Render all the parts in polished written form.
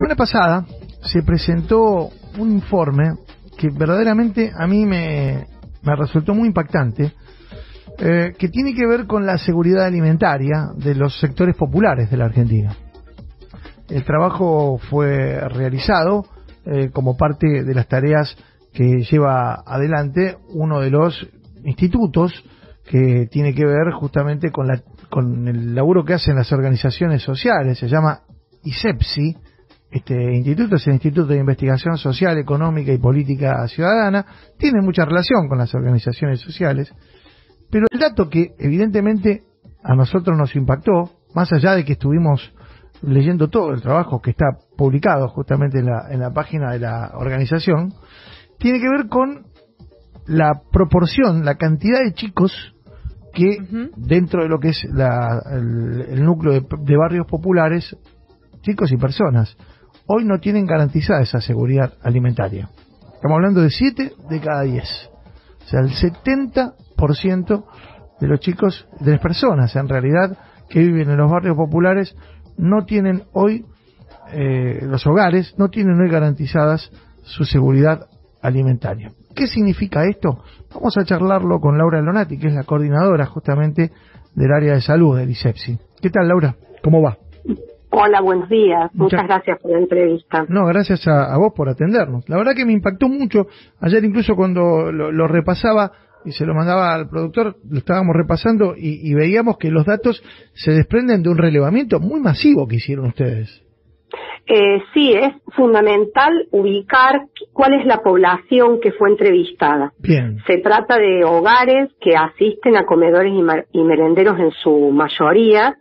semana pasada se presentó un informe que verdaderamente a mí me resultó muy impactante, que tiene que ver con la seguridad alimentaria de los sectores populares de la Argentina. El trabajo fue realizado como parte de las tareas que lleva adelante uno de los institutos que tiene que ver justamente con el laburo que hacen las organizaciones sociales. Se llama ISEPSI. Este instituto es el Instituto de Investigación Social, Económica y Política Ciudadana. Tiene mucha relación con las organizaciones sociales, pero el dato que evidentemente a nosotros nos impactó, más allá de que estuvimos leyendo todo el trabajo que está publicado justamente en la página de la organización, tiene que ver con la proporción, la cantidad de chicos que dentro de lo que es el núcleo de barrios populares, chicos y personas, hoy no tienen garantizada esa seguridad alimentaria. Estamos hablando de 7 de cada 10. O sea, el 70% de los chicos, de las personas en realidad, que viven en los barrios populares, no tienen hoy, los hogares, no tienen hoy garantizadas su seguridad alimentaria. ¿Qué significa esto? Vamos a charlarlo con Laura Lonati, que es la coordinadora justamente del área de salud del ISEPSI. ¿Qué tal, Laura? ¿Cómo va? Hola, buenos días. Muchas gracias por la entrevista. No, gracias a vos por atendernos. La verdad que me impactó mucho. Ayer incluso cuando lo repasaba y se lo mandaba al productor, lo estábamos repasando y veíamos que los datos se desprenden de un relevamiento muy masivo que hicieron ustedes. Sí, es fundamental ubicar cuál es la población que fue entrevistada. Bien. Se trata de hogares que asisten a comedores y merenderos en su mayoría,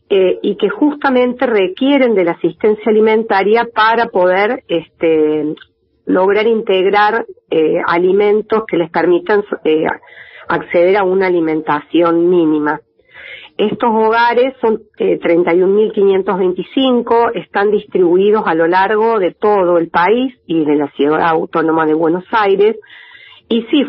y que justamente requieren de la asistencia alimentaria para poder lograr integrar alimentos que les permitan acceder a una alimentación mínima. Estos hogares son 31.525, están distribuidos a lo largo de todo el país y de la Ciudad Autónoma de Buenos Aires. Y sí,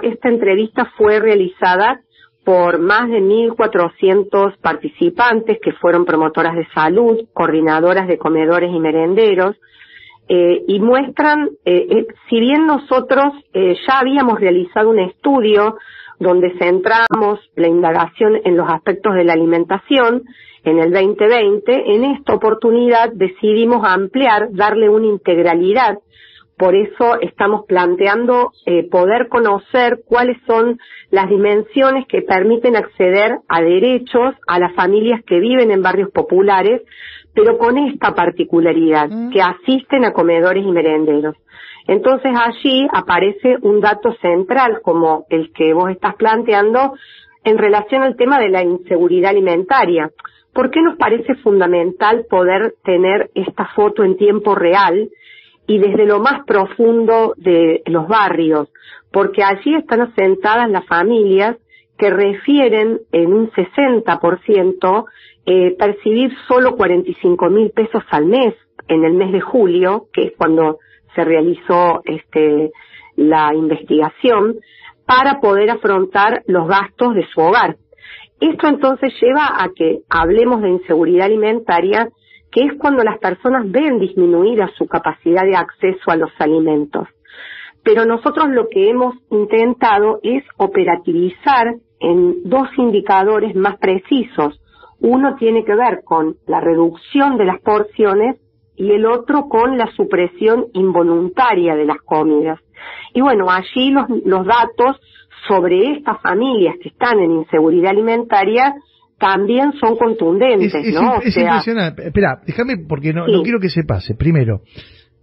esta entrevista fue realizada por más de 1.400 participantes que fueron promotoras de salud, coordinadoras de comedores y merenderos, y muestran, si bien nosotros ya habíamos realizado un estudio donde centramos la indagación en los aspectos de la alimentación en el 2020, en esta oportunidad decidimos ampliar, darle una integralidad. Por eso estamos planteando poder conocer cuáles son las dimensiones que permiten acceder a derechos a las familias que viven en barrios populares, pero con esta particularidad, que asisten a comedores y merenderos. Entonces allí aparece un dato central como el que vos estás planteando en relación al tema de la inseguridad alimentaria. ¿Por qué nos parece fundamental poder tener esta foto en tiempo real y desde lo más profundo de los barrios? Porque allí están asentadas las familias que refieren en un 60% percibir solo 45.000 pesos al mes en el mes de julio, que es cuando se realizó la investigación, para poder afrontar los gastos de su hogar. Esto entonces lleva a que hablemos de inseguridad alimentaria, que es cuando las personas ven disminuida su capacidad de acceso a los alimentos. Pero nosotros lo que hemos intentado es operativizar en dos indicadores más precisos. Uno tiene que ver con la reducción de las porciones y el otro con la supresión involuntaria de las comidas. Y bueno, allí los datos sobre estas familias que están en inseguridad alimentaria también son contundentes, ¿no? Es impresionante. Espera, déjame porque no quiero que se pase. Primero,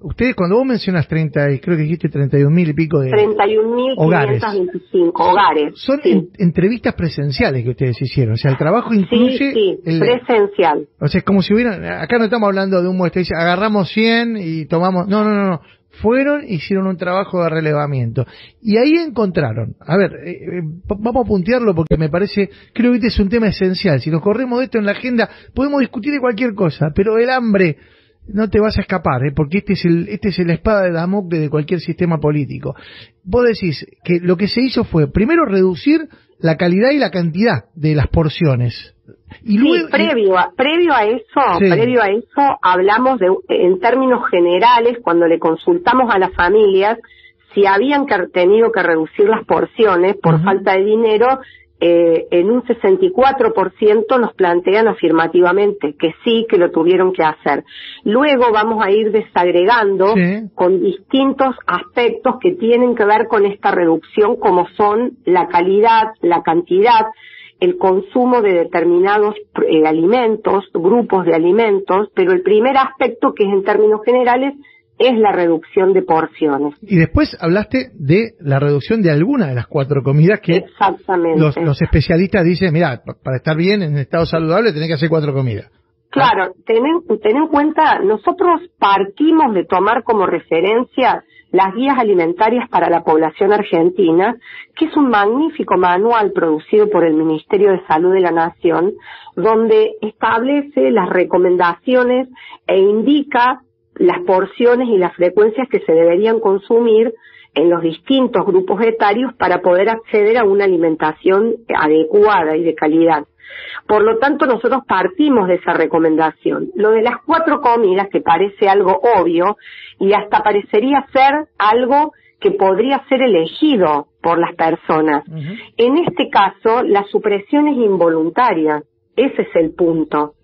ustedes cuando vos mencionas 30, creo que dijiste 31.000 y pico de 31.525 hogares. Son entrevistas presenciales que ustedes hicieron, o sea, el trabajo incluye presencial. O sea, es como si hubieran, acá no estamos hablando de un muestra, dice, agarramos 100 y tomamos, no. Fueron, hicieron un trabajo de relevamiento. Y ahí encontraron, a ver, vamos a puntearlo porque me parece, creo que este es un tema esencial. Si nos corremos de esto en la agenda, podemos discutir de cualquier cosa, pero el hambre no te vas a escapar, porque este es la espada de Damocles de cualquier sistema político. Vos decís que lo que se hizo fue, primero, reducir la calidad y la cantidad de las porciones Y luego, sí, previo a eso, hablamos en términos generales, cuando le consultamos a las familias si habían tenido que reducir las porciones por falta de dinero, en un 64% nos plantean afirmativamente que sí, que lo tuvieron que hacer. Luego vamos a ir desagregando con distintos aspectos que tienen que ver con esta reducción, como son la calidad, la cantidad, el consumo de determinados alimentos, grupos de alimentos, pero el primer aspecto, que es en términos generales, es la reducción de porciones. Y después hablaste de la reducción de alguna de las 4 comidas que los especialistas dicen, mira, para estar bien en estado saludable tenés que hacer 4 comidas. Claro, ten en cuenta, nosotros partimos de tomar como referencia las guías alimentarias para la población argentina, que es un magnífico manual producido por el Ministerio de Salud de la Nación, donde establece las recomendaciones e indica las porciones y las frecuencias que se deberían consumir en los distintos grupos etarios para poder acceder a una alimentación adecuada y de calidad. Por lo tanto, nosotros partimos de esa recomendación. Lo de las 4 comidas, que parece algo obvio, y hasta parecería ser algo que podría ser elegido por las personas. En este caso, la supresión es involuntaria. Ese es el punto.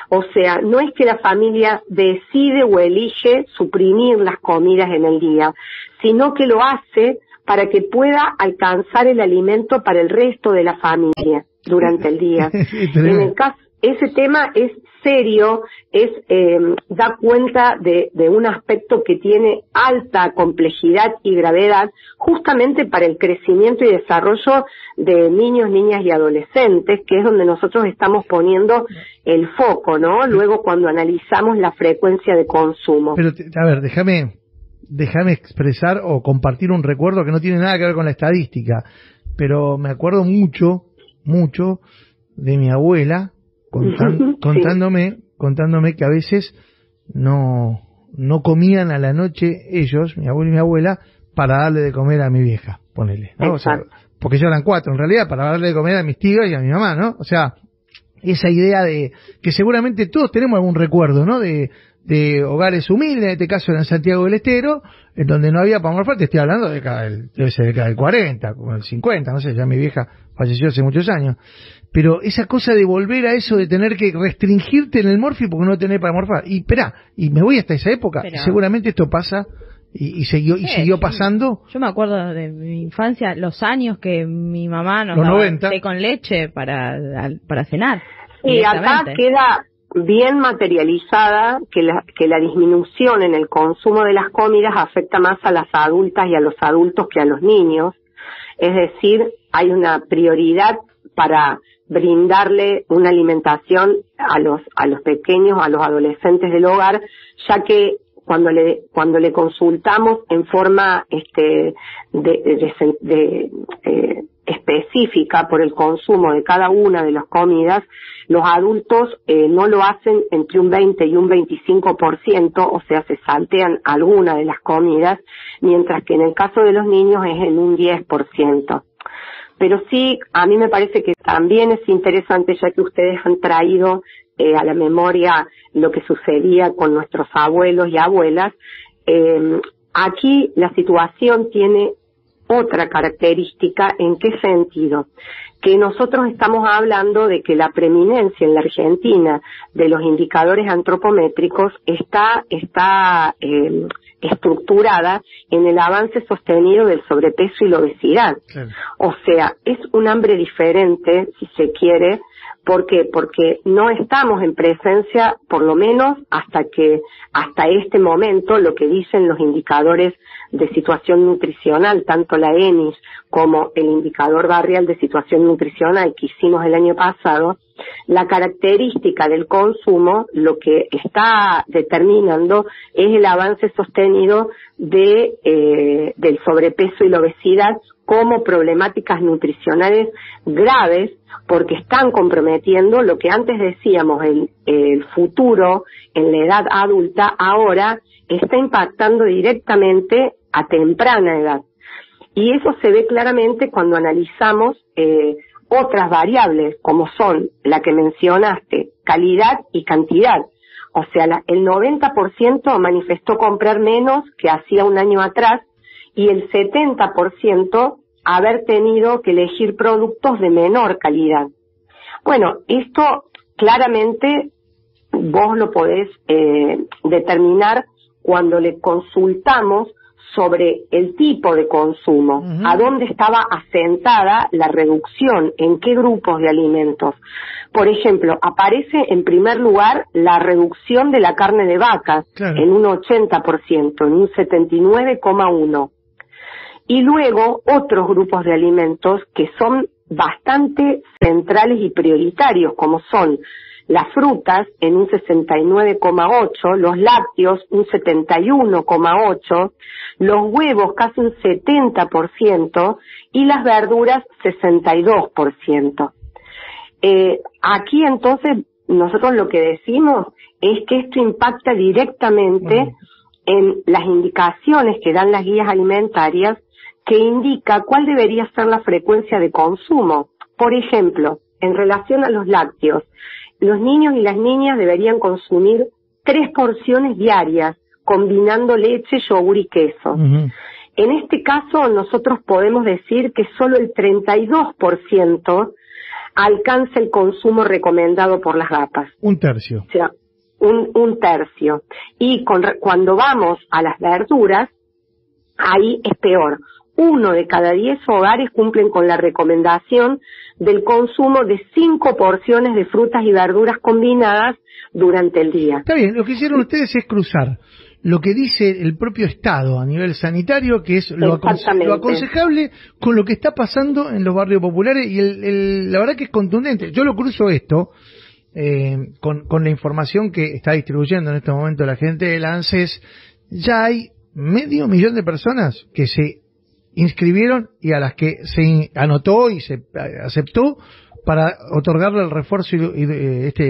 O sea, no es que la familia decide o elige suprimir las comidas en el día, sino que lo hace para que pueda alcanzar el alimento para el resto de la familia durante el día. En el caso, ese tema es serio, da cuenta de un aspecto que tiene alta complejidad y gravedad, justamente para el crecimiento y desarrollo de niños, niñas y adolescentes, que es donde nosotros estamos poniendo el foco, ¿no? Luego, cuando analizamos la frecuencia de consumo. Pero, a ver, déjame expresar o compartir un recuerdo que no tiene nada que ver con la estadística, pero me acuerdo mucho de mi abuela contándome que a veces no comían a la noche ellos, mi abuelo y mi abuela, para darle de comer a mi vieja, ponele, ¿no? O sea, porque ellos eran 4 en realidad, para darle de comer a mis tíos y a mi mamá, ¿no? O sea, esa idea de que seguramente todos tenemos algún recuerdo, ¿no? De hogares humildes, en este caso era en Santiago del Estero, en donde no había para morfar. Te estoy hablando de debe ser década del 40, como el 50, no sé, ya mi vieja falleció hace muchos años. Pero esa cosa de volver a eso de tener que restringirte en el morfi porque no tenés para morfar. Y esperá, y me voy hasta esa época, y seguramente esto pasa y siguió pasando. Yo me acuerdo de mi infancia, los años que mi mamá nos daba té con leche para cenar. Y acá queda bien materializada que la disminución en el consumo de las comidas afecta más a las adultas y a los adultos que a los niños. Es decir, hay una prioridad para brindarle una alimentación a los pequeños, a los adolescentes del hogar, ya que cuando le consultamos en forma específica por el consumo de cada una de las comidas, los adultos no lo hacen entre un 20 y un 25%, o sea, se saltean alguna de las comidas, mientras que en el caso de los niños es en un 10%. Pero sí, a mí me parece que también es interesante, ya que ustedes han traído a la memoria lo que sucedía con nuestros abuelos y abuelas. Aquí la situación tiene otra característica. ¿En qué sentido? Que nosotros estamos hablando de que la preeminencia en la Argentina de los indicadores antropométricos está estructurada en el avance sostenido del sobrepeso y la obesidad. Claro. O sea, es un hambre diferente, si se quiere. ¿Por qué? Porque no estamos en presencia, por lo menos hasta este momento, lo que dicen los indicadores de situación nutricional, tanto la ENIS como el indicador barrial de situación nutricional que hicimos el año pasado, la característica del consumo, lo que está determinando es el avance sostenido del sobrepeso y la obesidad como problemáticas nutricionales graves, porque están comprometiendo lo que antes decíamos, el futuro en la edad adulta, ahora está impactando directamente a temprana edad. Y eso se ve claramente cuando analizamos otras variables, como son la que mencionaste, calidad y cantidad. O sea, el 90% manifestó comprar menos que hacía un año atrás y el 70% haber tenido que elegir productos de menor calidad. Bueno, esto claramente vos lo podés determinar cuando le consultamos sobre el tipo de consumo, a dónde estaba asentada la reducción, en qué grupos de alimentos. Por ejemplo, aparece en primer lugar la reducción de la carne de vaca, claro, en un 80%, en un 79,1%. Y luego otros grupos de alimentos que son bastante centrales y prioritarios, como son las frutas en un 69,8%, los lácteos un 71,8%, los huevos casi un 70% y las verduras 62%. Aquí entonces nosotros lo que decimos es que esto impacta directamente en las indicaciones que dan las guías alimentarias, que indica cuál debería ser la frecuencia de consumo. Por ejemplo, en relación a los lácteos, los niños y las niñas deberían consumir 3 porciones diarias, combinando leche, yogur y queso. En este caso, nosotros podemos decir que solo el 32% alcanza el consumo recomendado por las GAPAS. Un tercio. O sea, un tercio. Y cuando vamos a las verduras, ahí es peor. 1 de cada 10 hogares cumplen con la recomendación del consumo de 5 porciones de frutas y verduras combinadas durante el día. Está bien, lo que hicieron ustedes es cruzar lo que dice el propio Estado a nivel sanitario, que es lo aconsejable, con lo que está pasando en los barrios populares, y la verdad que es contundente. Yo lo cruzo esto con la información que está distribuyendo en este momento la gente del ANSES. Ya hay 500.000 de personas que se inscribieron y a las que se anotó y se aceptó para otorgarle el refuerzo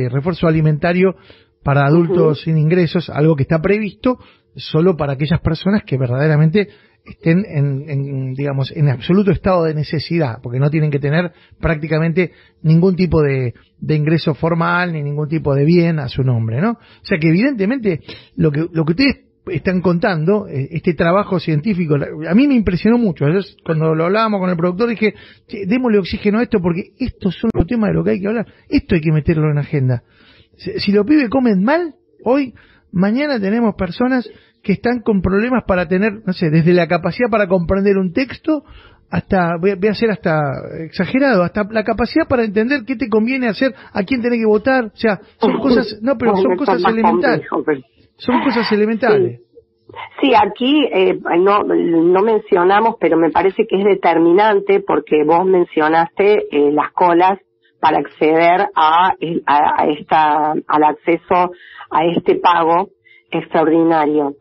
refuerzo alimentario para adultos sin ingresos, algo que está previsto solo para aquellas personas que verdaderamente estén en absoluto estado de necesidad, porque no tienen que tener prácticamente ningún tipo de ingreso formal ni ningún tipo de bien a su nombre, ¿no? O sea que evidentemente lo que ustedes están contando, este trabajo científico, a mí me impresionó mucho. Cuando lo hablábamos con el productor dije, démosle oxígeno a esto, porque estos son los temas de lo que hay que hablar. Esto hay que meterlo en agenda. Si los pibes comen mal, hoy, mañana tenemos personas que están con problemas para tener, no sé, desde la capacidad para comprender un texto hasta, voy a ser hasta exagerado, hasta la capacidad para entender qué te conviene hacer, a quién tenés que votar. O sea, son cosas, son cosas elementales. Son cosas elementales. Sí, aquí no mencionamos, pero me parece que es determinante, porque vos mencionaste las colas para acceder al acceso a este pago extraordinario.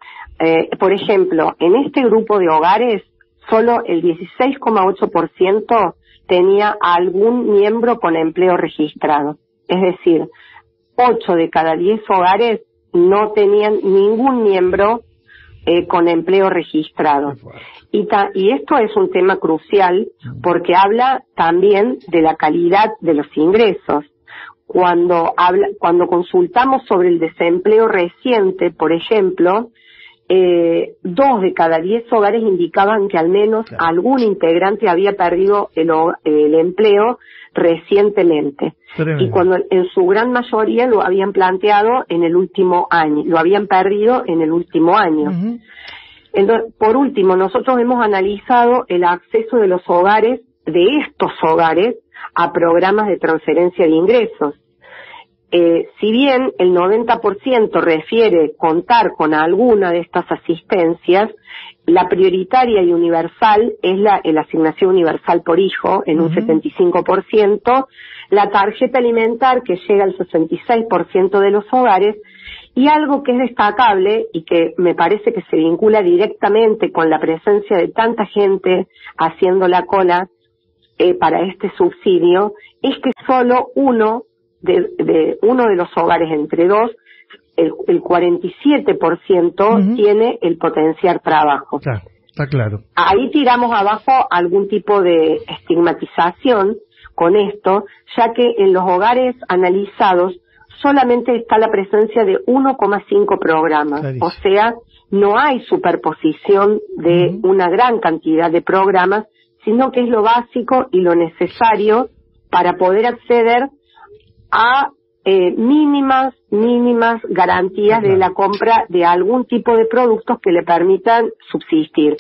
Por ejemplo, en este grupo de hogares, solo el 16,8% tenía algún miembro con empleo registrado. Es decir, 8 de cada 10 hogares no tenían ningún miembro con empleo registrado. Y esto es un tema crucial porque habla también de la calidad de los ingresos. Cuando consultamos sobre el desempleo reciente, por ejemplo, 2 de cada 10 hogares indicaban que al menos algún integrante había perdido el empleo recientemente. Y cuando en su gran mayoría lo habían planteado en el último año, lo habían perdido en el último año. Entonces, por último, nosotros hemos analizado el acceso de estos hogares a programas de transferencia de ingresos. Si bien el 90% refiere contar con alguna de estas asistencias, la prioritaria y universal es la asignación universal por hijo en un 75%, la tarjeta alimentar que llega al 66% de los hogares, y algo que es destacable y que me parece que se vincula directamente con la presencia de tanta gente haciendo la cola para este subsidio, es que solo uno de los hogares entre dos, el 47% tiene el potenciar trabajo. Está claro. Ahí tiramos abajo algún tipo de estigmatización, con esto, ya que en los hogares analizados solamente está la presencia de 1,5 programas. Clarísimo. O sea, no hay superposición de una gran cantidad de programas, sino que es lo básico y lo necesario para poder acceder a mínimas garantías de la compra de algún tipo de productos que le permitan subsistir.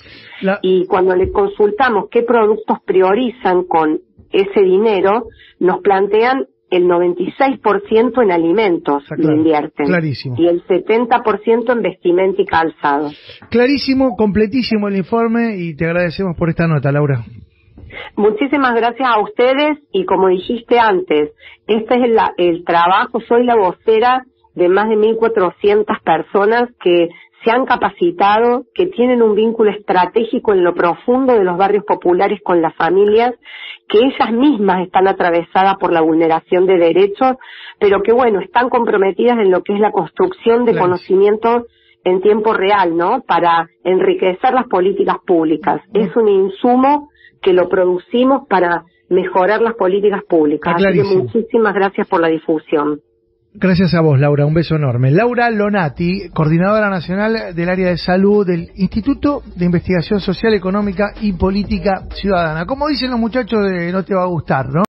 Y cuando le consultamos qué productos priorizan con ese dinero, nos plantean el 96% en alimentos lo invierten. Clarísimo. Y el 70% en vestimenta y calzado. Clarísimo, completísimo el informe y te agradecemos por esta nota, Laura. Muchísimas gracias a ustedes y como dijiste antes, este es el trabajo, soy la vocera de más de 1.400 personas que se han capacitado, que tienen un vínculo estratégico en lo profundo de los barrios populares con las familias, que ellas mismas están atravesadas por la vulneración de derechos, pero que bueno, están comprometidas en lo que es la construcción de conocimientos en tiempo real, ¿no? Para enriquecer las políticas públicas. Es un insumo que lo producimos para mejorar las políticas públicas. Así que muchísimas gracias por la difusión. Gracias a vos, Laura, un beso enorme. Laura Lonati, coordinadora nacional del área de salud del Instituto de Investigación Social, Económica y Política Ciudadana. Como dicen los muchachos de No Te Va a Gustar, ¿no?